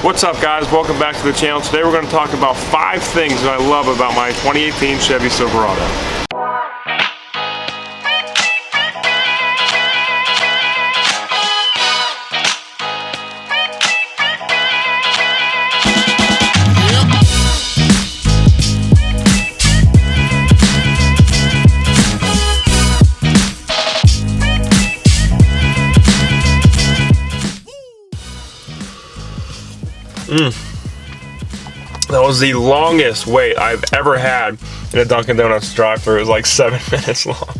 What's up, guys? Welcome back to the channel. Today we're going to talk about 5 things that I love about my 2018 Chevy Silverado. That was the longest wait I've ever had in a Dunkin' Donuts drive-thru. It was like 7 minutes long.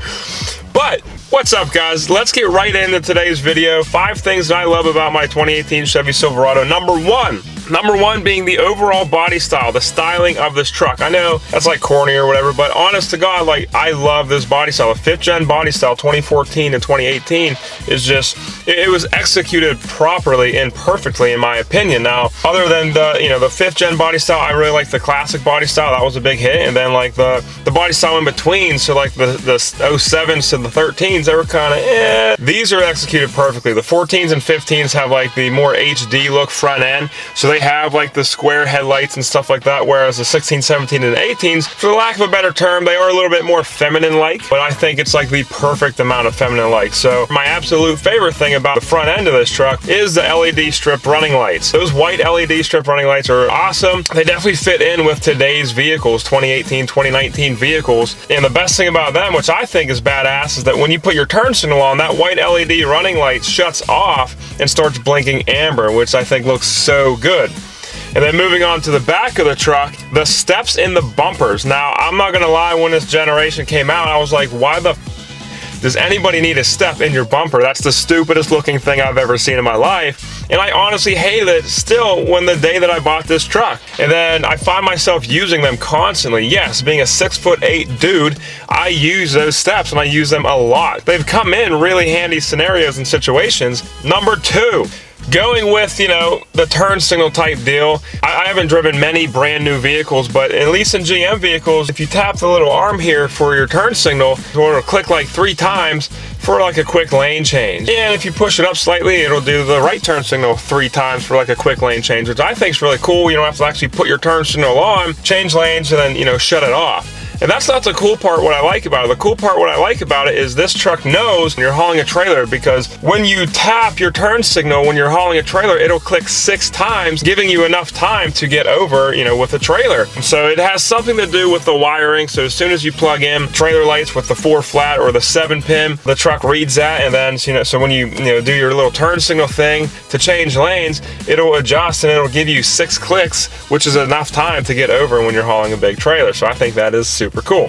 But what's up, guys? Let's get right into today's video. 5 things that I love about my 2018 Chevy Silverado. Number one being the overall body style, the styling of this truck. I know that's like corny or whatever, but honest to God, like, I love this body style. The 5th gen body style, 2014 and 2018, is just, it was executed properly and perfectly in my opinion. Now, other than the, the 5th gen body style, I really like the classic body style. That was a big hit. And then like the body style in between, so like the 07s to the 13s, they were kind of These are executed perfectly. The 14s and 15s have like the more HD look front end, so they have like the square headlights and stuff like that, whereas the 16, 17, and 18s, for the lack of a better term, they are a little bit more feminine-like, but I think it's like the perfect amount of feminine-like. So my absolute favorite thing about the front end of this truck is the LED strip running lights. Those white LED strip running lights are awesome. They definitely fit in with today's vehicles, 2018, 2019 vehicles, and the best thing about them, which I think is badass, is that when you put your turn signal on, that white LED running light shuts off and starts blinking amber, which I think looks so good. And then moving on to the back of the truck, the steps in the bumpers. Now, I'm not gonna lie, when this generation came out, I was like, why the does anybody need a step in your bumper? That's the stupidest looking thing I've ever seen in my life. And I honestly hated it still when the day that I bought this truck. And then I find myself using them constantly. Yes, being a 6'8" dude, I use those steps and I use them a lot. They've come in really handy scenarios and situations. Number 2. Going with, the turn signal type deal. I haven't driven many brand new vehicles, but at least in GM vehicles, if you tap the little arm here for your turn signal, it'll click like 3 times for like a quick lane change. And if you push it up slightly, it'll do the right turn signal 3 times for like a quick lane change, which I think is really cool. You don't have to actually put your turn signal on, change lanes, and then, shut it off. And that's not the cool part what I like about it. The cool part what I like about it is this truck knows when you're hauling a trailer, because when you tap your turn signal when you're hauling a trailer, it'll click 6 times, giving you enough time to get over, with the trailer. So it has something to do with the wiring. So as soon as you plug in trailer lights with the 4 flat or the 7 pin, the truck reads that, and then, so when you, do your little turn signal thing to change lanes, it'll adjust and it'll give you 6 clicks, which is enough time to get over when you're hauling a big trailer. So I think that is super cool.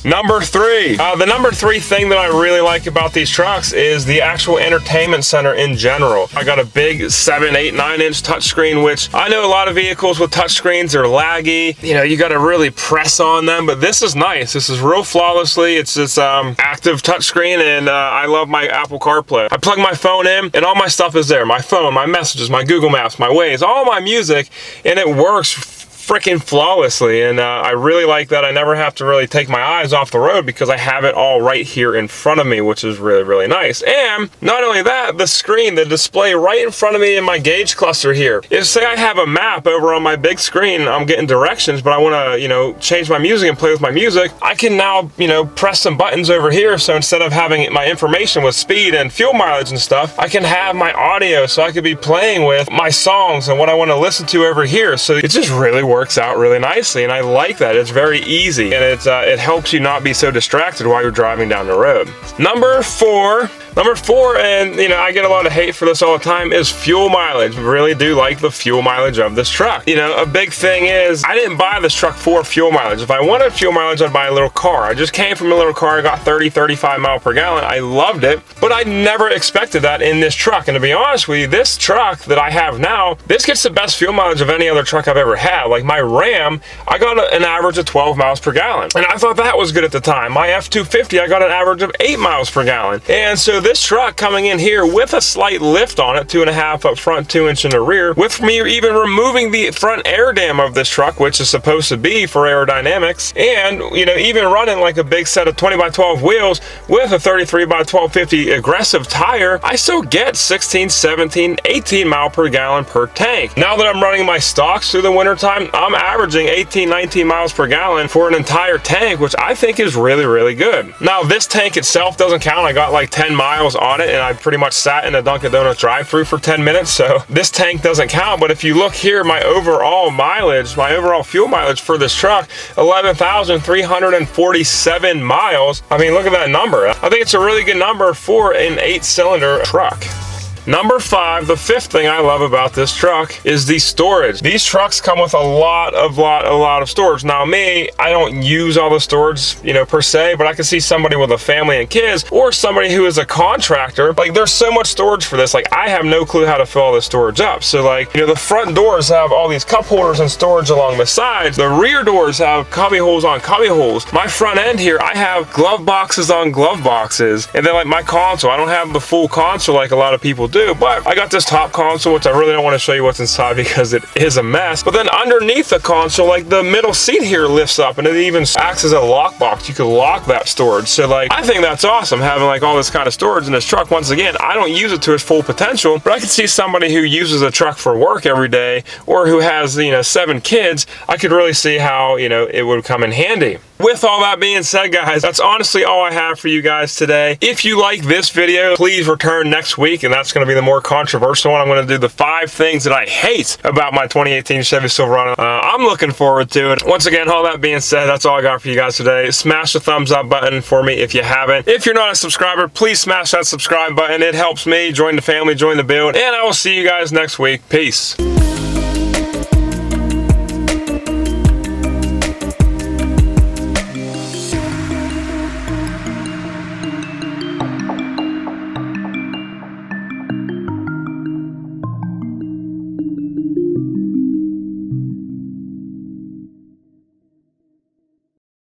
Number 3. The number 3 thing that I really like about these trucks is the actual entertainment center in general. I got a big 7, 8, 9-inch touchscreen, which I know a lot of vehicles with touchscreens are laggy. You got to really press on them, but this is nice. This is real flawlessly. It's this active touchscreen, and I love my Apple CarPlay. I plug my phone in, and all my stuff is there. My phone, my messages, my Google Maps, my Waze, all my music, and it works freaking flawlessly. And I really like that. I never have to really take my eyes off the road because I have it all right here in front of me, which is really, really nice. And not only that, the screen, the display right in front of me in my gauge cluster here, is, say I have a map over on my big screen, I'm getting directions, but I want to, change my music and play with my music, I can now, press some buttons over here. So instead of having my information with speed and fuel mileage and stuff, I can have my audio, so I could be playing with my songs and what I want to listen to over here. So it just really works out really nicely, and I like that. It's very easy, and it helps you not be so distracted while you're driving down the road. Number 4, and I get a lot of hate for this all the time, is fuel mileage. I really do like the fuel mileage of this truck. A big thing is I didn't buy this truck for fuel mileage. If I wanted fuel mileage, I'd buy a little car. I just came from a little car, I got 30, 35 miles per gallon. I loved it, but I never expected that in this truck. And to be honest with you, this truck that I have now, this gets the best fuel mileage of any other truck I've ever had. Like my Ram, I got an average of 12 miles per gallon, and I thought that was good at the time. My F-250, I got an average of 8 miles per gallon. And so this truck coming in here with a slight lift on it, 2.5 up front, 2 inch in the rear, with me even removing the front air dam of this truck, which is supposed to be for aerodynamics, and even running like a big set of 20x12 wheels with a 33x1250 aggressive tire, I still get 16, 17, 18 mile per gallon per tank. Now that I'm running my stocks through the wintertime, I'm averaging 18, 19 miles per gallon for an entire tank, which I think is really, really good. Now this tank itself doesn't count. I got like 10 miles on it, and I pretty much sat in a Dunkin' Donuts drive-thru for 10 minutes, so this tank doesn't count. But if you look here, my overall mileage, my overall fuel mileage for this truck, 11,347 miles. I mean, look at that number. I think it's a really good number for an 8-cylinder truck. Number 5, the 5th thing I love about this truck is the storage. These trucks come with a lot of storage. Now me, I don't use all the storage, per se, but I can see somebody with a family and kids, or somebody who is a contractor, like there's so much storage for this. Like I have no clue how to fill all this storage up. So like, the front doors have all these cup holders and storage along the sides. The rear doors have cubby holes on cubby holes. My front end here, I have glove boxes on glove boxes. And then like my console, I don't have the full console like a lot of people do, but I got this top console, which I really don't want to show you what's inside because it is a mess. But then underneath the console, like the middle seat here lifts up, and it even acts as a lockbox. You can lock that storage. So like, I think that's awesome, having like all this kind of storage in this truck. Once again, I don't use it to its full potential, but I can see somebody who uses a truck for work every day, or who has 7 kids. I could really see how it would come in handy. With all that being said, guys, that's honestly all I have for you guys today. If you like this video, please return next week, and that's going to be the more controversial one. I'm going to do the 5 things that I hate about my 2018 Chevy Silverado. I'm looking forward to it. Once again, all that being said, that's all I got for you guys today. Smash the thumbs up button for me if you haven't. If you're not a subscriber, please smash that subscribe button. It helps me. Join the family, join the build, and I will see you guys next week. Peace.